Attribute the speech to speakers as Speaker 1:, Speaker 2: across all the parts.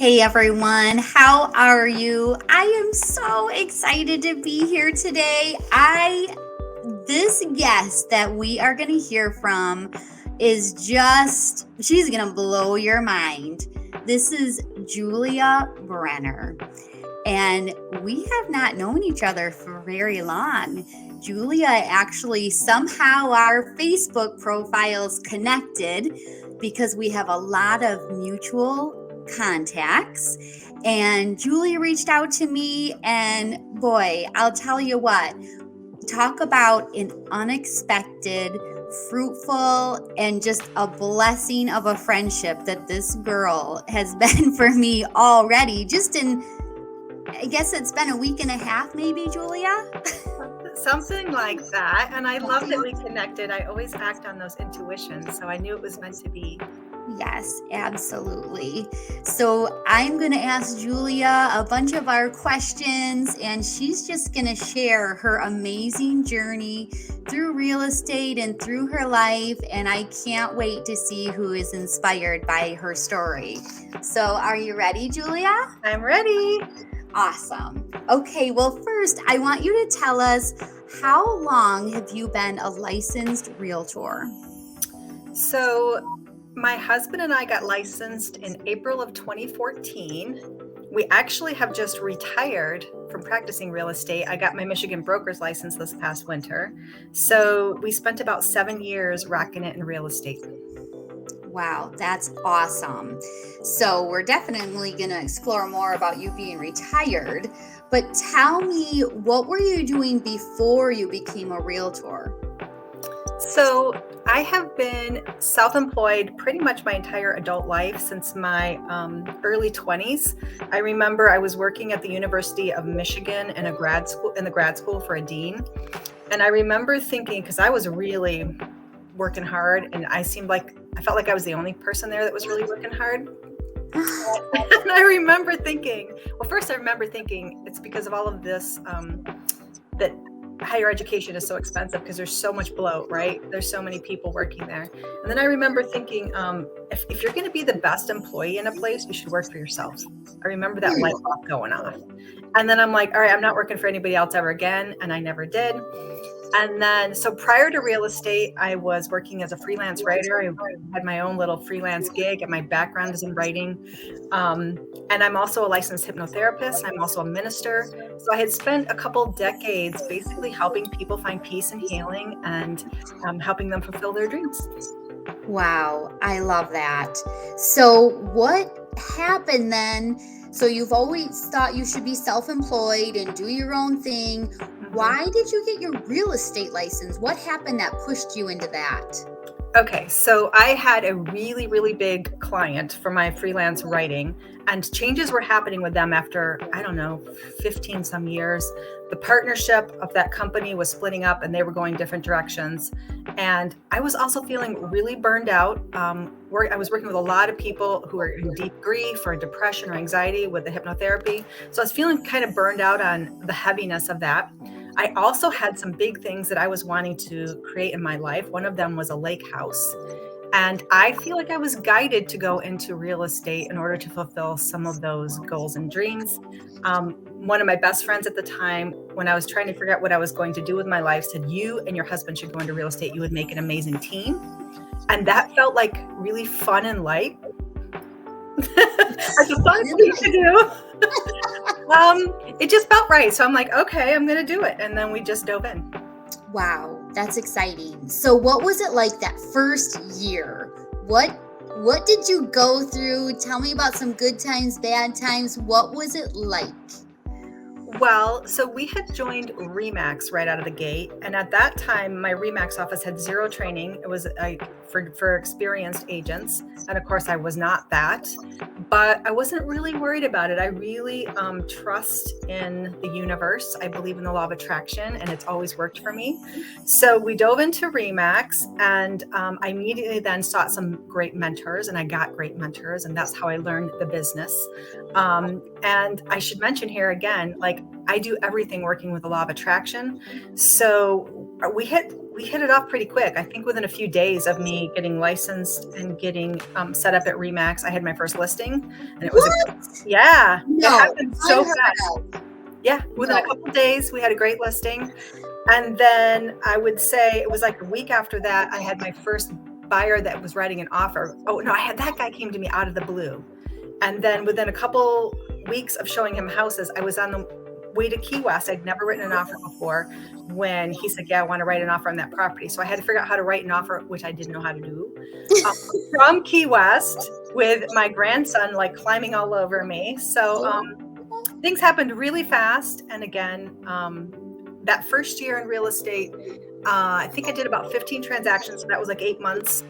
Speaker 1: Hey everyone, how are you? I am so excited to be here today. This guest that we are going to hear from she's going to blow your mind. This is Julia Brenner, and we have not known each other for very long. Julia, actually, somehow our Facebook profiles connected because we have a lot of mutual contacts, and Julia reached out to me, and boy, I'll tell you what, talk about an unexpected, fruitful, and just a blessing of a friendship that this girl has been for me already, I guess it's been a week and a half, maybe, Julia?
Speaker 2: Something like that. And I love that we connected. I always act on those intuitions, so I knew it was meant to be.
Speaker 1: Yes, absolutely. So I'm going to ask Julia a bunch of our questions, and she's just going to share her amazing journey through real estate and through her life. And I can't wait to see who is inspired by her story. So are you ready, Julia?
Speaker 2: I'm ready.
Speaker 1: Awesome. Okay, well, first, I want you to tell us, how long have you been a licensed realtor?
Speaker 2: So my husband and I got licensed in April of 2014. We actually have just retired from practicing real estate. I got my Michigan broker's license this past winter. So we spent about 7 years rocking it in real estate.
Speaker 1: Wow, that's awesome. So we're definitely going to explore more about you being retired, but tell me, what were you doing before you became a realtor?
Speaker 2: So I have been self-employed pretty much my entire adult life since my early 20s. I remember I was working at the University of Michigan in the grad school for a dean. And I remember thinking, because I was really working hard, and I felt like I was the only person there that was really working hard. And I remember thinking, it's because of all of this, that higher education is so expensive because there's so much bloat, right? There's so many people working there. And then I remember thinking, if you're going to be the best employee in a place, you should work for yourself. I remember that light bulb going off. And then I'm like, all right, I'm not working for anybody else ever again. And I never did. And then, so prior to real estate, I was working as a freelance writer. I had my own little freelance gig, and my background is in writing. And I'm also a licensed hypnotherapist. I'm also a minister. So I had spent a couple decades basically helping people find peace and healing, and helping them fulfill their dreams.
Speaker 1: Wow, I love that. So what happened then? So you've always thought you should be self-employed and do your own thing. Why did you get your real estate license? What happened that pushed you into that?
Speaker 2: Okay, so I had a really, really big client for my freelance writing, and changes were happening with them after, 15 some years. The partnership of that company was splitting up, and they were going different directions. And I was also feeling really burned out. I was working with a lot of people who were in deep grief or depression or anxiety with the hypnotherapy. So I was feeling kind of burned out on the heaviness of that. I also had some big things that I was wanting to create in my life. One of them was a lake house. And I feel like I was guided to go into real estate in order to fulfill some of those goals and dreams. One of my best friends at the time, when I was trying to figure out what I was going to do with my life, said, "You and your husband should go into real estate. You would make an amazing team." And that felt like really fun and light. It's a fun thing to do. It just felt right. So I'm like, okay, I'm going to do it. And then we just dove in.
Speaker 1: Wow, that's exciting. So what was it like that first year? What did you go through? Tell me about some good times, bad times. What was it like?
Speaker 2: Well, so we had joined RE/MAX right out of the gate. And at that time, my RE/MAX office had zero training. It was for experienced agents. And of course, I was not that. But I wasn't really worried about it. I really trust in the universe. I believe in the law of attraction, and it's always worked for me. So we dove into RE/MAX, and I immediately then sought some great mentors, and I got great mentors. And that's how I learned the business. And I should mention here again, like, I do everything working with the law of attraction. So we hit we hit it off pretty quick. I think within a few days of me getting licensed and getting set up at Remax, I had my first listing, and it was it happened so fast. Yeah, within a couple of days, we had a great listing. And then I would say it was like a week after that, I had my first buyer that was writing an offer. Oh, no, that guy came to me out of the blue. And then within a couple weeks of showing him houses, I was on the way to Key West. I'd never written an offer before when he said, yeah, I want to write an offer on that property. So I had to figure out how to write an offer, which I didn't know how to do. From Key West with my grandson like climbing all over me. So things happened really fast. And again, that first year in real estate, I think I did about 15 transactions. So that was like 8 months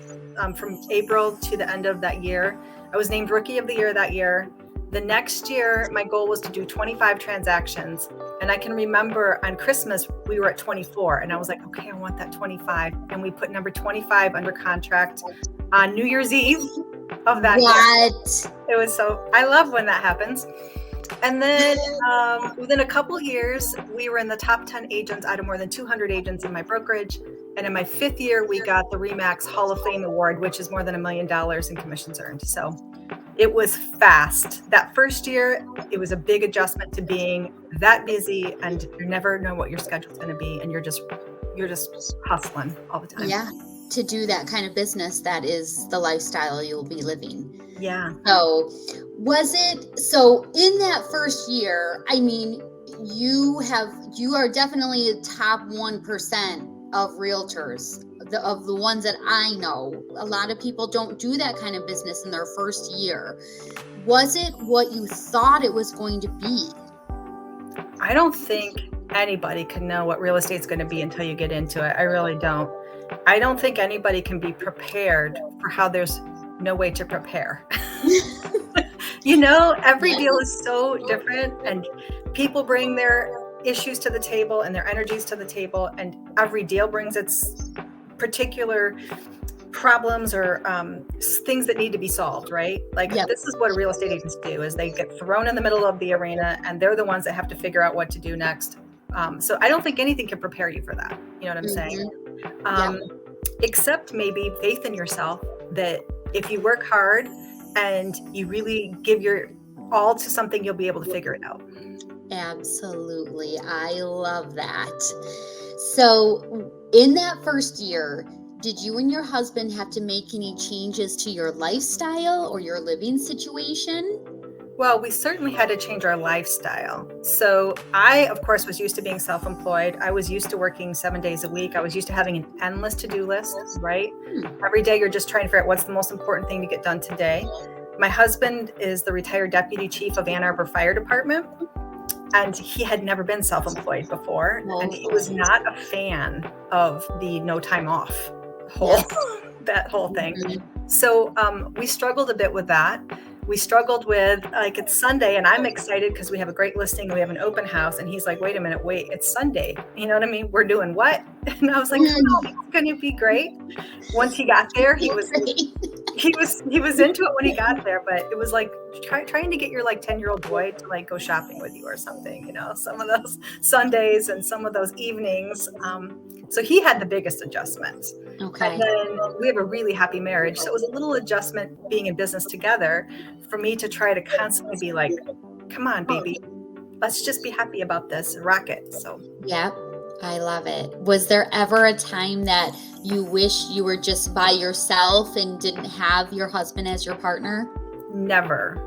Speaker 2: from April to the end of that year. I was named Rookie of the Year that year. The next year, my goal was to do 25 transactions. And I can remember on Christmas, we were at 24. And I was like, okay, I want that 25. And we put number 25 under contract on New Year's Eve of that year. It was I love when that happens. And then within a couple years, we were in the top 10 agents out of more than 200 agents in my brokerage. And in my 5th year, we got the Remax Hall of Fame Award, which is more than $1 million in commissions earned. So it was fast. That first year, it was a big adjustment to being that busy, and you never know what your schedule's going to be. And you're just hustling all the time.
Speaker 1: Yeah. To do that kind of business, that is the lifestyle you'll be living.
Speaker 2: Yeah.
Speaker 1: So in that first year, I mean, you are definitely a top 1% of realtors, of the ones that I know. A lot of people don't do that kind of business in their first year. Was it what you thought it was going to be?
Speaker 2: I don't think anybody can know what real estate's going to be until you get into it. I really don't. I don't think anybody can be prepared for how there's no way to prepare. Every deal is so different, and people bring their issues to the table and their energies to the table, and every deal brings its particular problems or things that need to be solved, right? This is what real estate agents do, is they get thrown in the middle of the arena, and they're the ones that have to figure out what to do next. So I don't think anything can prepare you for that. You know what I'm saying? Except maybe faith in yourself, that if you work hard and you really give your all to something, you'll be able to figure it out.
Speaker 1: Absolutely. I love that. So in that first year, did you and your husband have to make any changes to your lifestyle or your living situation?
Speaker 2: Well, we certainly had to change our lifestyle. So I, of course, was used to being self-employed. I was used to working 7 days a week. I was used to having an endless to-do list, right? Every day you're just trying to figure out what's the most important thing to get done today. My husband is the retired deputy chief of Ann Arbor Fire Department, and he had never been self-employed before. And he was not a fan of the no time off that whole thing. So we struggled a bit with that. We struggled with, it's Sunday and I'm excited because we have a great listing and we have an open house. And he's like, wait a minute, it's Sunday. You know what I mean? We're doing what? And I was like, no, it's going to be great. Once he got there, he was into it when he got there, but it was like trying to get your 10-year-old boy to go shopping with you or something, some of those Sundays and some of those evenings. So he had the biggest adjustments.
Speaker 1: Okay.
Speaker 2: And then we have a really happy marriage. So it was a little adjustment being in business together for me to try to constantly be like, come on, baby, let's just be happy about this and rock it. So,
Speaker 1: yeah, I love it. Was there ever a time that you wish you were just by yourself and didn't have your husband as your partner?
Speaker 2: Never.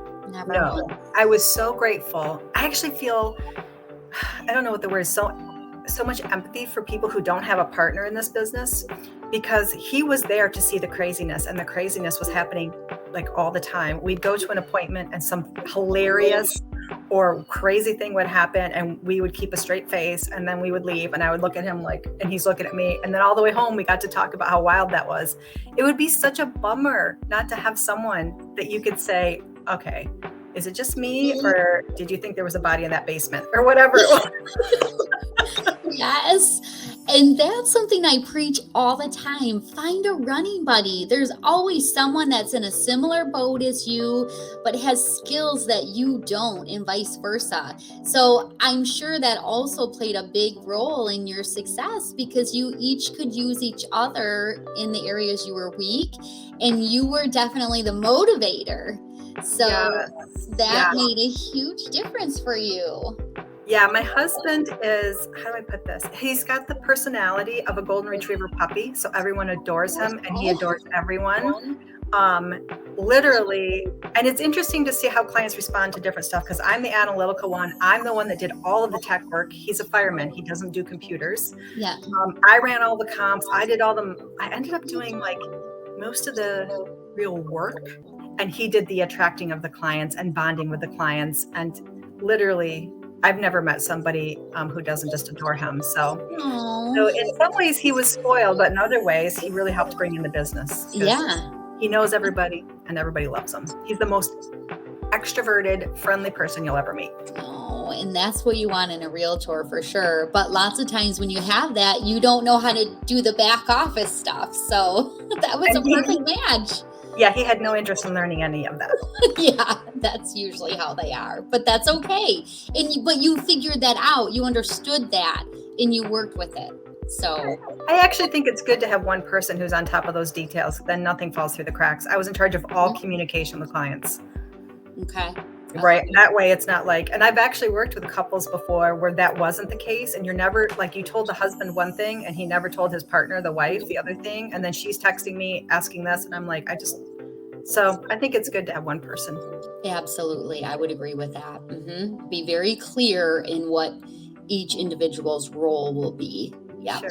Speaker 2: No. I was so grateful. I actually feel, I don't know what the word is, so much empathy for people who don't have a partner in this business, because he was there to see the craziness, and the craziness was happening all the time. We'd go to an appointment and some hilarious or crazy thing would happen, and we would keep a straight face, and then we would leave, and I would look at him and he's looking at me, and then all the way home we got to talk about how wild that was. It would be such a bummer not to have someone that you could say, okay, is it just me, or did you think there was a body in that basement, or whatever it was?
Speaker 1: Yes. And that's something I preach all the time. Find a running buddy. There's always someone that's in a similar boat as you, but has skills that you don't, and vice versa. So I'm sure that also played a big role in your success, because you each could use each other in the areas you were weak, and you were definitely the motivator. So that made a huge difference for you.
Speaker 2: Yeah, my husband is, how do I put this? He's got the personality of a golden retriever puppy, so everyone adores him and he adores everyone. Literally, and it's interesting to see how clients respond to different stuff, because I'm the analytical one. I'm the one that did all of the tech work. He's a fireman. He doesn't do computers.
Speaker 1: Yeah.
Speaker 2: I ran all the comps. I did all the, I ended up doing like most of the real work, and he did the attracting of the clients and bonding with the clients. And literally, I've never met somebody who doesn't just adore him. So in some ways he was spoiled, but in other ways he really helped bring in the business.
Speaker 1: Yeah.
Speaker 2: He knows everybody and everybody loves him. He's the most extroverted, friendly person you'll ever meet.
Speaker 1: Oh, and that's what you want in a realtor for sure. But lots of times when you have that, you don't know how to do the back office stuff. So that was a perfect match.
Speaker 2: Yeah, he had no interest in learning any of that.
Speaker 1: Yeah, that's usually how they are, but that's okay. But you figured that out. You understood that, and you worked with it. So
Speaker 2: I actually think it's good to have one person who's on top of those details. Then nothing falls through the cracks. I was in charge of all communication with clients.
Speaker 1: Okay.
Speaker 2: Right. That way it's not like, and I've actually worked with couples before where that wasn't the case. And you're never like, you told the husband one thing and he never told his partner, the wife, the other thing. And then she's texting me asking this. And I'm like, so I think it's good to have one person.
Speaker 1: Absolutely. I would agree with that. Be very clear in what each individual's role will be. Yeah.
Speaker 2: Sure.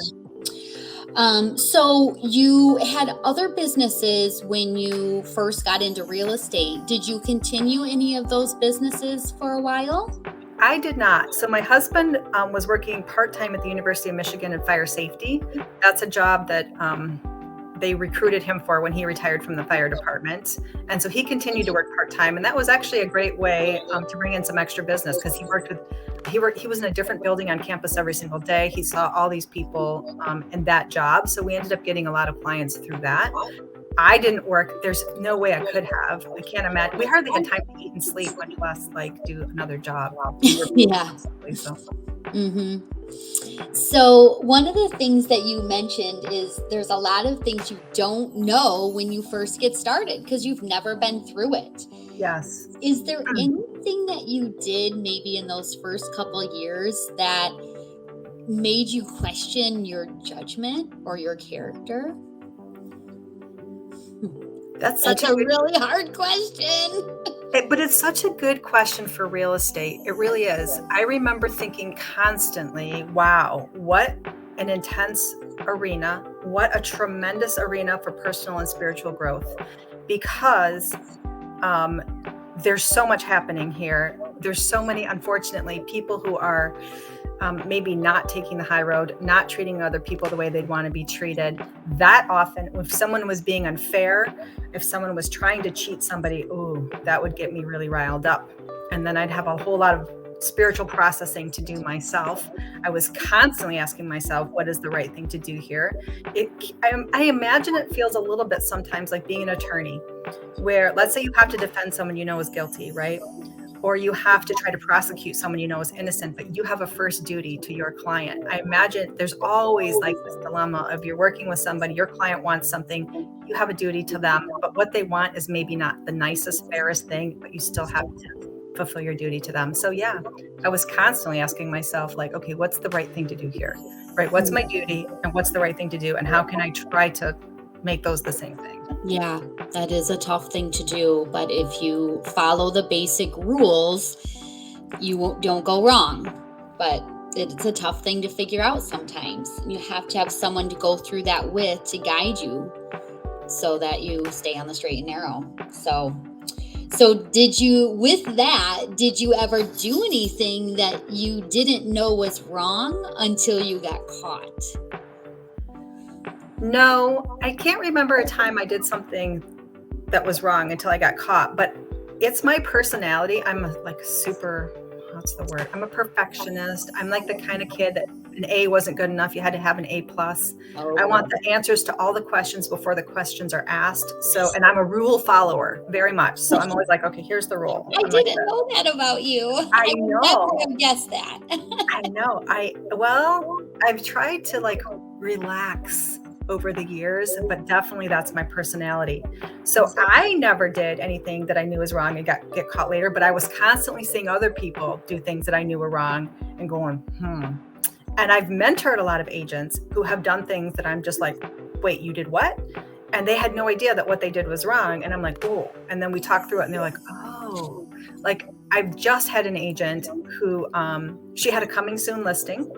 Speaker 1: So you had other businesses when you first got into real estate. Did you continue any of those businesses for a while?
Speaker 2: I did not. So my husband was working part-time at the University of Michigan in fire safety. That's a job that they recruited him for when he retired from the fire department. And so he continued to work part-time. And that was actually a great way to bring in some extra business, because he was in a different building on campus every single day. He saw all these people in that job. So we ended up getting a lot of clients through that. I didn't work. There's no way I could have. I can't imagine. We hardly had time to eat and sleep, much less like do another job.
Speaker 1: Yeah. So one of the things that you mentioned is there's a lot of things you don't know when you first get started because you've never been through it.
Speaker 2: Yes.
Speaker 1: Is there anything that you did maybe in those first couple of years that made you question your judgment or your character?
Speaker 2: That's
Speaker 1: a really hard question.
Speaker 2: But it's such a good question for real estate. It really is. I remember thinking constantly, wow, what an intense arena. What a tremendous arena for personal and spiritual growth, because there's so much happening here. There's so many, unfortunately, people who are maybe not taking the high road, not treating other people the way they'd want to be treated. That often, if someone was being unfair, if someone was trying to cheat somebody, ooh, that would get me really riled up. And then I'd have a whole lot of spiritual processing to do myself. I was constantly asking myself, what is the right thing to do here? I imagine it feels a little bit sometimes like being an attorney, where let's say you have to defend someone you know is guilty, right? Or you have to try to prosecute someone you know is innocent, but you have a first duty to your client. I imagine there's always like this dilemma of you're working with somebody, your client wants something, you have a duty to them, but what they want is maybe not the nicest, fairest thing, but you still have to fulfill your duty to them. So yeah, I was constantly asking myself like, okay, what's the right thing to do here, right? What's my duty and what's the right thing to do? And how can I try to make those the same thing?
Speaker 1: Yeah, that is a tough thing to do. But if you follow the basic rules, you don't go wrong. But it's a tough thing to figure out sometimes. You have to have someone to go through that with to guide you so that you stay on the straight and narrow. So did you ever do anything that you didn't know was wrong until you got caught?
Speaker 2: No, I can't remember a time I did something that was wrong until I got caught, but it's my personality. I'm like super, what's the word? I'm a perfectionist. I'm like the kind of kid that an A wasn't good enough. You had to have an A plus. I want the answers to all the questions before the questions are asked. So, and I'm a rule follower very much. So I'm always like, okay, here's the rule.
Speaker 1: I didn't know that about you.
Speaker 2: I know.
Speaker 1: Would never have guessed that.
Speaker 2: I know. I've tried to like relax over the years, but definitely that's my personality. So I never did anything that I knew was wrong and get caught later, but I was constantly seeing other people do things that I knew were wrong and going, And I've mentored a lot of agents who have done things that I'm just like, wait, you did what? And they had no idea that what they did was wrong. And I'm like, oh, and then we talk through it and they're like, oh, like I've just had an agent who, she had a coming soon listing.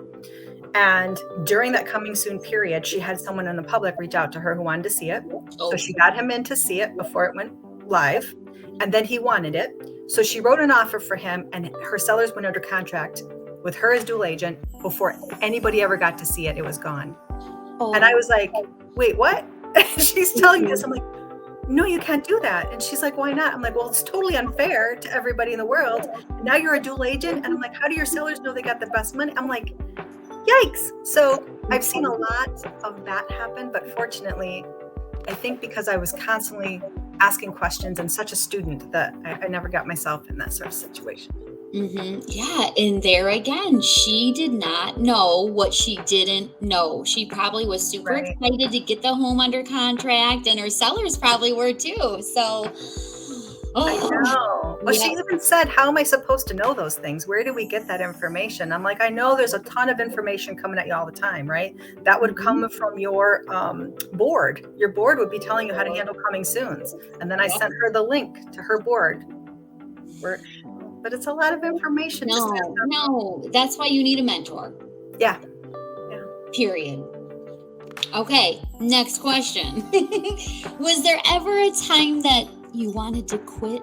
Speaker 2: And during that coming soon period, she had someone in the public reach out to her who wanted to see it. So she got him in to see it before it went live. And then he wanted it. So she wrote an offer for him and her sellers went under contract with her as dual agent before anybody ever got to see it. It was gone. And I was like, wait, what? She's telling me this. I'm like, no, you can't do that. And she's like, why not? I'm like, well, it's totally unfair to everybody in the world. And now you're a dual agent. And I'm like, how do your sellers know they got the best money? I'm like, yikes. So I've seen a lot of that happen, but fortunately, I think because I was constantly asking questions and such a student that I never got myself in that sort of situation.
Speaker 1: Yeah. And there again, she did not know what she didn't know. She probably was super excited to get the home under contract, and her sellers probably were too. So
Speaker 2: I know. Well, she even said, how am I supposed to know those things? Where do we get that information? I'm like, I know there's a ton of information coming at you all the time, right? That would come from your board. Your board would be telling you how to handle coming soons. And then I sent her the link to her board. But it's a lot of information.
Speaker 1: No, that's why you need a mentor.
Speaker 2: Yeah.
Speaker 1: Period. Okay, next question. Was there ever a time that you wanted to quit?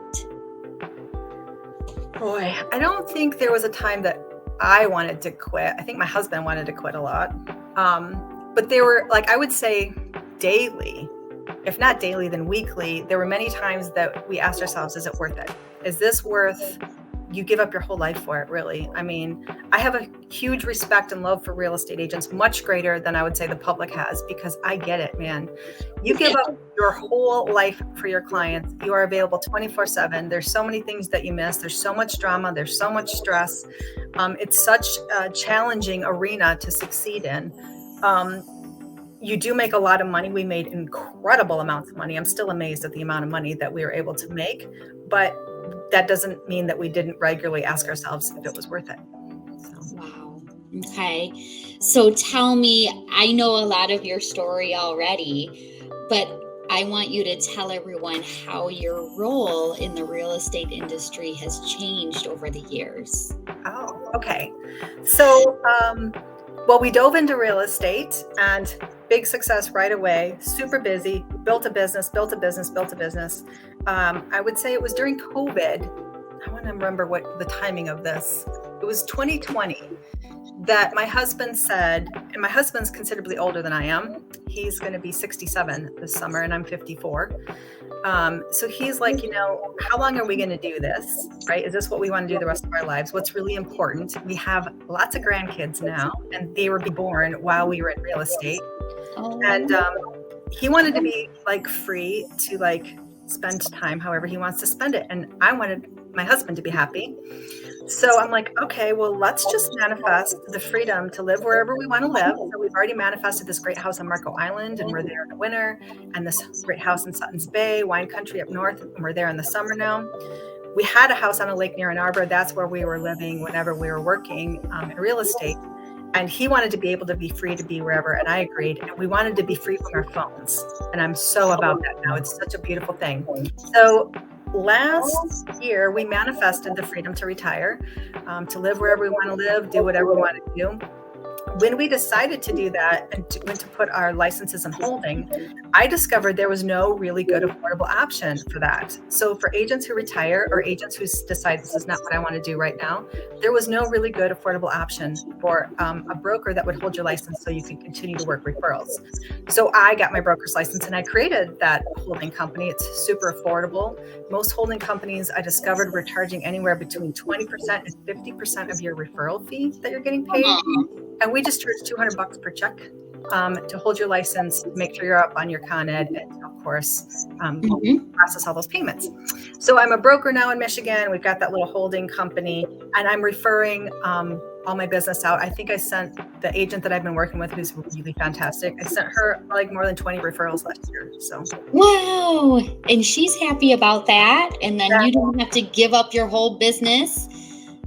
Speaker 2: Boy, I don't think there was a time that I wanted to quit. I think my husband wanted to quit a lot. But there were, like, I would say daily, if not daily, then weekly, there were many times that we asked ourselves, is it worth it? Is this worth you give up your whole life for it, really? I mean, I have a huge respect and love for real estate agents, much greater than I would say the public has, because I get it, man. You give up your whole life for your clients. You are available 24/7. There's so many things that you miss. There's so much drama. There's so much stress. It's such a challenging arena to succeed in. You do make a lot of money. We made incredible amounts of money. I'm still amazed at the amount of money that we were able to make, but that doesn't mean that we didn't regularly ask ourselves if it was worth it. So.
Speaker 1: Wow. Okay. So tell me, I know a lot of your story already, but I want you to tell everyone how your role in the real estate industry has changed over the years.
Speaker 2: Oh, okay. So, well, we dove into real estate and big success right away, super busy, built a business. I would say it was during COVID. I want to remember what the timing of this. It was 2020 that my husband said, and my husband's considerably older than I am. He's going to be 67 this summer and I'm 54. So he's like, how long are we going to do this? Right? Is this what we want to do the rest of our lives? What's really important? We have lots of grandkids now, and they were born while we were in real estate. And he wanted to be like free to like spend time however he wants to spend it. And I wanted my husband to be happy. So I'm like, okay, well, let's just manifest the freedom to live wherever we want to live. So we've already manifested this great house on Marco Island, and we're there in the winter, and this great house in Sutton's Bay, wine country up north, and we're there in the summer now. We had a house on a lake near Ann Arbor. That's where we were living whenever we were working in real estate. And he wanted to be able to be free to be wherever, and I agreed. And we wanted to be free from our phones. And I'm so about that now. It's such a beautiful thing. So last year, we manifested the freedom to retire, to live wherever we want to live, do whatever we want to do. When we decided to do that and went to put our licenses in holding, I discovered there was no really good affordable option for that. So for agents who retire or agents who decide this is not what I want to do right now, there was no really good affordable option for a broker that would hold your license so you could continue to work referrals. So I got my broker's license and I created that holding company. It's super affordable. Most holding companies I discovered were charging anywhere between 20% and 50% of your referral fee that you're getting paid. And we just charge $200 per check to hold your license, make sure you're up on your Con Ed, and of course, process all those payments. So I'm a broker now in Michigan. We've got that little holding company, and I'm referring all my business out. I think I sent the agent that I've been working with, who's really fantastic, I sent her like more than 20 referrals last year. So
Speaker 1: wow. And she's happy about that. And then you don't have to give up your whole business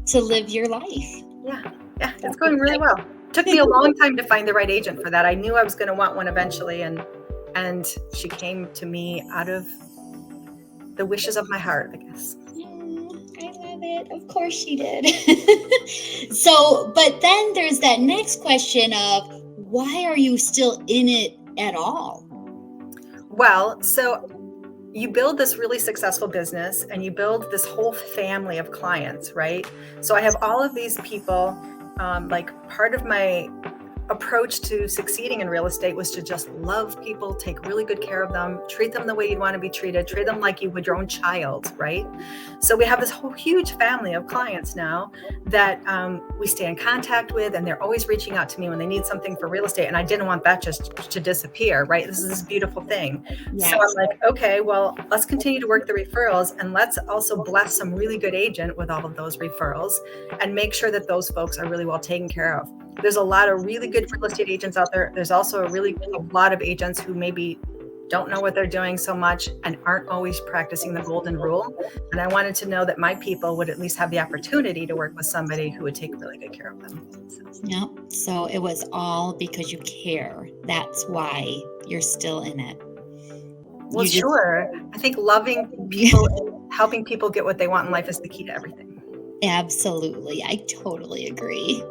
Speaker 1: to live your life.
Speaker 2: Yeah, it's going really well. It took me a long time to find the right agent for that. I knew I was going to want one eventually, and she came to me out of the wishes of my heart, I guess.
Speaker 1: I love it. Of course she did. So, but then there's that next question of, why are you still in it at all?
Speaker 2: Well, so you build this really successful business and you build this whole family of clients, right? So I have all of these people, like part of my approach to succeeding in real estate was to just love people, take really good care of them, treat them the way you'd want to be treated, treat them like you would your own child, right? So we have this whole huge family of clients now that we stay in contact with, and they're always reaching out to me when they need something for real estate. And I didn't want that just to disappear, right? This is this beautiful thing. Yes. So I'm like, okay, well, let's continue to work the referrals, and let's also bless some really good agent with all of those referrals and make sure that those folks are really well taken care of. There's a lot of really good real estate agents out there. There's also a lot of agents who maybe don't know what they're doing so much and aren't always practicing the golden rule. And I wanted to know that my people would at least have the opportunity to work with somebody who would take really good care of them.
Speaker 1: Yep. So it was all because you care. That's why you're still in it.
Speaker 2: Well, sure. I think loving people and helping people get what they want in life is the key to everything.
Speaker 1: Absolutely. I totally agree.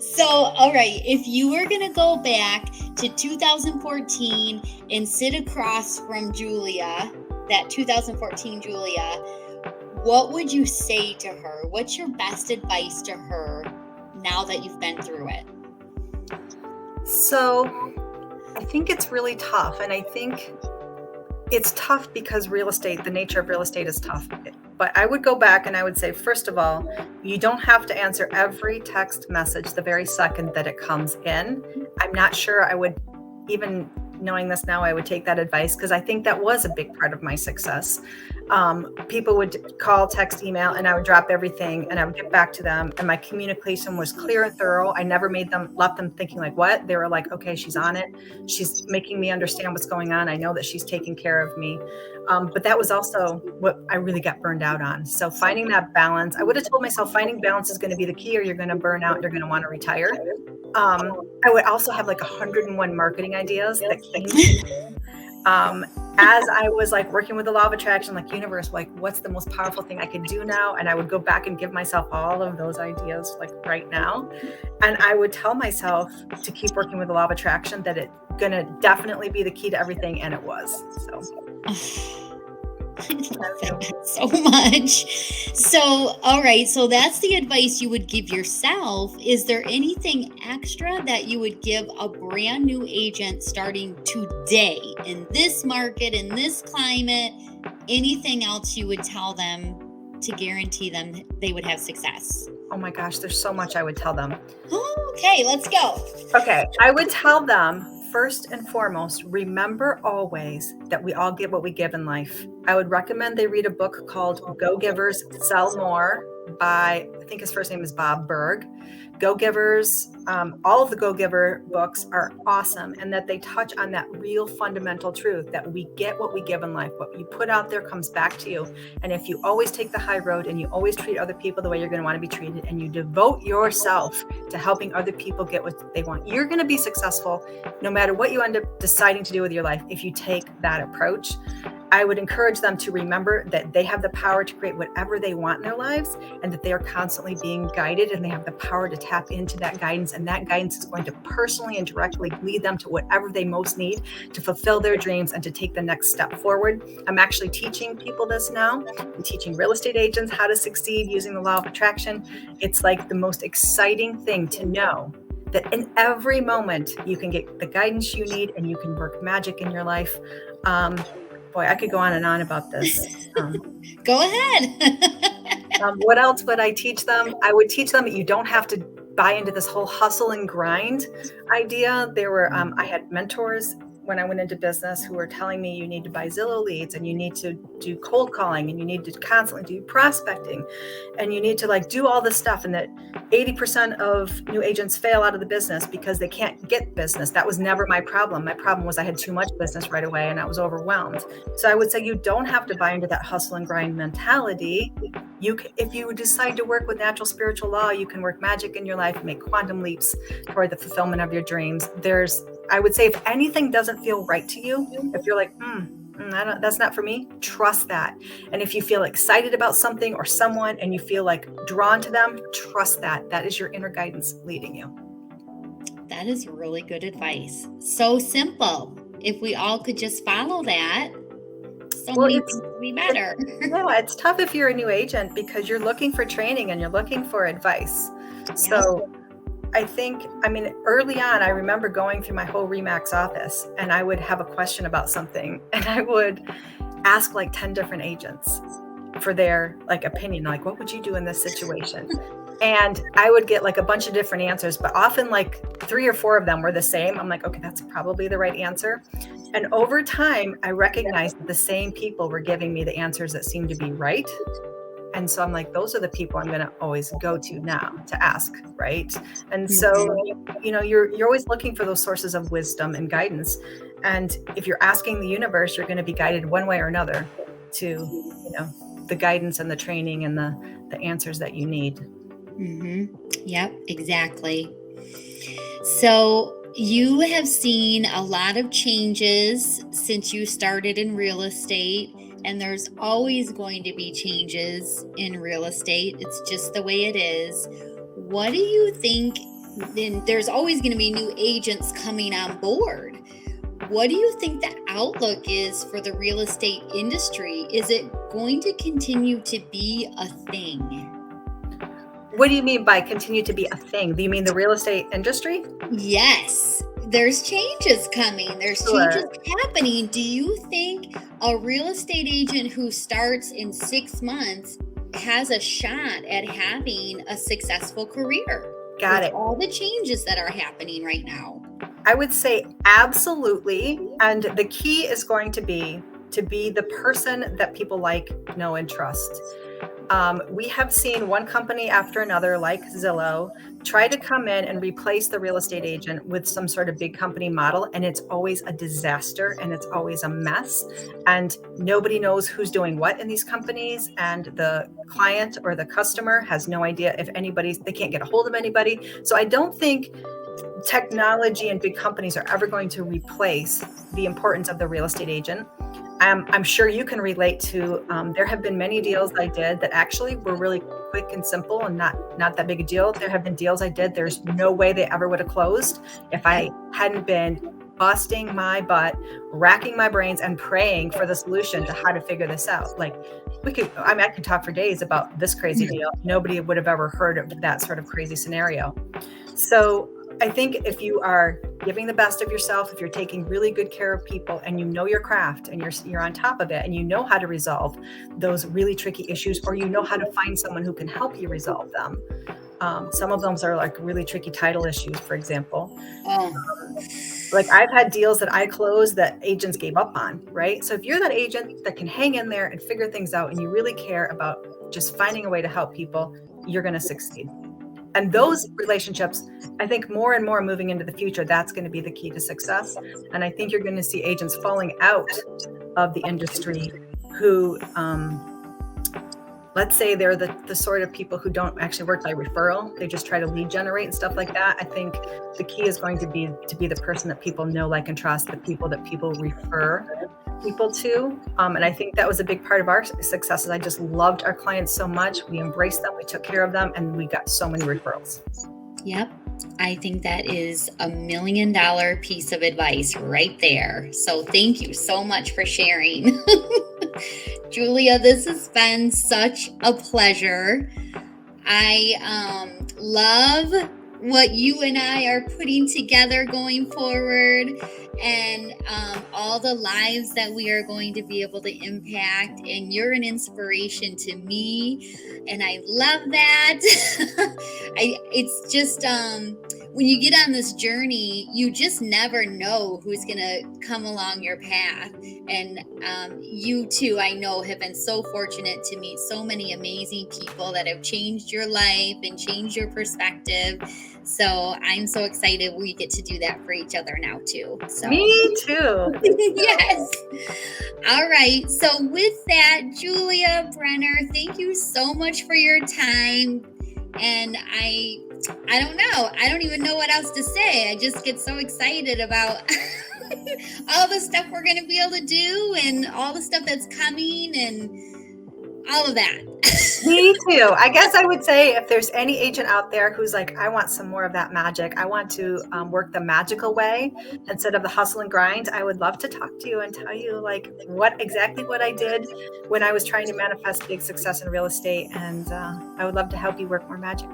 Speaker 1: So, all right, if you were going to go back to 2014 and sit across from Julia, that 2014 Julia, what would you say to her? What's your best advice to her now that you've been through it?
Speaker 2: So, I think it's really tough. And I think it's tough because the nature of real estate is tough. But I would go back and I would say, first of all, you don't have to answer every text message the very second that it comes in. I'm not sure I would, even knowing this now, I would take that advice, because I think that was a big part of my success. People would call, text, email, and I would drop everything and I would get back to them. And my communication was clear and thorough. I never left them thinking like, what? They were like, okay, she's on it. She's making me understand what's going on. I know that she's taking care of me. But that was also what I really got burned out on. So finding that balance, I would have told myself finding balance is going to be the key, or you're going to burn out and you're going to want to retire. I would also have like 101 marketing ideas that came to me. As I was like working with the law of attraction, like universe, like what's the most powerful thing I could do now? And I would go back and give myself all of those ideas like right now. And I would tell myself to keep working with the law of attraction, that it's going to definitely be the key to everything. And it was. So.
Speaker 1: I love that so much. So, all right. So that's the advice you would give yourself. Is there anything extra that you would give a brand new agent starting today in this market, in this climate? Anything else you would tell them to guarantee them they would have success?
Speaker 2: Oh my gosh, there's so much I would tell them.
Speaker 1: Okay, let's go.
Speaker 2: Okay, I would tell them, first and foremost, remember always that we all get what we give in life. I would recommend they read a book called Go Givers, Sell More by, I think his first name is Bob Berg. Go Givers, all of the Go Giver books are awesome, and that they touch on that real fundamental truth that we get what we give in life. What you put out there comes back to you. And if you always take the high road and you always treat other people the way you're going to want to be treated, and you devote yourself to helping other people get what they want, you're going to be successful no matter what you end up deciding to do with your life if you take that approach. I would encourage them to remember that they have the power to create whatever they want in their lives, and that they are constantly being guided, and they have the power to tap into that guidance. And that guidance is going to personally and directly lead them to whatever they most need to fulfill their dreams and to take the next step forward. I'm actually teaching people this now. I'm teaching real estate agents how to succeed using the law of attraction. It's like the most exciting thing to know that in every moment you can get the guidance you need and you can work magic in your life. Boy, I could go on and on about this.
Speaker 1: Go ahead.
Speaker 2: What else would I teach them? I would teach them that you don't have to buy into this whole hustle and grind idea. There were, I had mentors when I went into business who were telling me you need to buy Zillow leads and you need to do cold calling and you need to constantly do prospecting and you need to like do all this stuff, and that 80% of new agents fail out of the business because they can't get business. That was never my problem. My problem was I had too much business right away and I was overwhelmed. So I would say you don't have to buy into that hustle and grind mentality. If you decide to work with natural spiritual law, you can work magic in your life and make quantum leaps toward the fulfillment of your dreams. I would say if anything doesn't feel right to you, if you're like, that's not for me, trust that. And if you feel excited about something or someone and you feel like drawn to them, trust that. That is your inner guidance leading you.
Speaker 1: That is really good advice. So simple. If we all could just follow that, many things would be better.
Speaker 2: No, it's tough if you're a new agent because you're looking for training and you're looking for advice. Yep. So early on, I remember going through my whole RE/MAX office and I would have a question about something and I would ask like 10 different agents for their like opinion, like, what would you do in this situation? And I would get like a bunch of different answers, but often like 3 or 4 of them were the same. I'm like, okay, that's probably the right answer. And over time, I recognized that the same people were giving me the answers that seemed to be right. And so I'm like, those are the people I'm going to always go to now to ask, right? And so, you're always looking for those sources of wisdom and guidance. And if you're asking the universe, you're going to be guided one way or another to, the guidance and the training and the answers that you need.
Speaker 1: Mm-hmm. Yep, exactly. So you have seen a lot of changes since you started in real estate. And there's always going to be changes in real estate. It's just the way it is. What do you think? Then there's always going to be new agents coming on board. What do you think the outlook is for the real estate industry? Is it going to continue to be a thing?
Speaker 2: What do you mean by continue to be a thing? Do you mean the real estate industry?
Speaker 1: Yes. There's changes coming. There's changes happening. Do you think a real estate agent who starts in 6 months has a shot at having a successful career?
Speaker 2: Got it.
Speaker 1: All the changes that are happening right now.
Speaker 2: I would say absolutely. And the key is going to be the person that people like, know, and trust. We have seen one company after another, like Zillow, try to come in and replace the real estate agent with some sort of big company model. And it's always a disaster and it's always a mess. And nobody knows who's doing what in these companies. And the client or the customer has no idea if they can't get a hold of anybody. So I don't think technology and big companies are ever going to replace the importance of the real estate agent. I'm sure you can relate to, there have been many deals I did that actually were really quick and simple and not that big a deal. There have been deals I did, there's no way they ever would have closed if I hadn't been busting my butt, racking my brains and praying for the solution to how to figure this out. Like I can talk for days about this crazy deal. Nobody would have ever heard of that sort of crazy scenario. So I think if you are giving the best of yourself, if you're taking really good care of people and you know your craft and you're on top of it and you know how to resolve those really tricky issues, or you know how to find someone who can help you resolve them. Some of them are like really tricky title issues, for example. Like I've had deals that I closed that agents gave up on, right? So if you're that agent that can hang in there and figure things out and you really care about just finding a way to help people, you're going to succeed. And those relationships, I think more and more moving into the future, that's going to be the key to success. And I think you're going to see agents falling out of the industry who, let's say they're the sort of people who don't actually work by referral. They just try to lead generate and stuff like that. I think the key is going to be the person that people know, like, and trust, the people that people refer people to. And I think that was a big part of our successes. I just loved our clients so much. We embraced them, we took care of them, and we got so many referrals.
Speaker 1: Yep. I think that is $1 million piece of advice right there. So thank you so much for sharing. Julia, this has been such a pleasure. I love what you and I are putting together going forward, and all the lives that we are going to be able to impact. And you're an inspiration to me, and I love that. It's just when you get on this journey, you just never know who's going to come along your path. And you too, I know, have been so fortunate to meet so many amazing people that have changed your life and changed your perspective. So I'm so excited we get to do that for each other now too. So
Speaker 2: Me too.
Speaker 1: yes. All right. So with that, Julia Brenner, thank you so much for your time. And I don't know. I don't even know what else to say. I just get so excited about all the stuff we're going to be able to do, and all the stuff that's coming, and all of that.
Speaker 2: Me too. I guess I would say, if there's any agent out there who's like, I want some more of that magic, I want to work the magical way instead of the hustle and grind, I would love to talk to you and tell you like what I did when I was trying to manifest big success in real estate. And I would love to help you work more magic.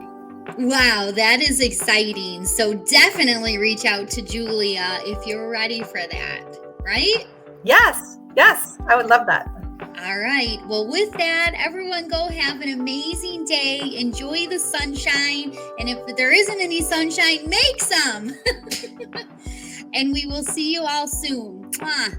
Speaker 1: Wow, that is exciting. So definitely reach out to Julia if you're ready for that, right?
Speaker 2: Yes, I would love that.
Speaker 1: All right. Well, with that, everyone go have an amazing day. Enjoy the sunshine. And if there isn't any sunshine, make some. And we will see you all soon. Mwah.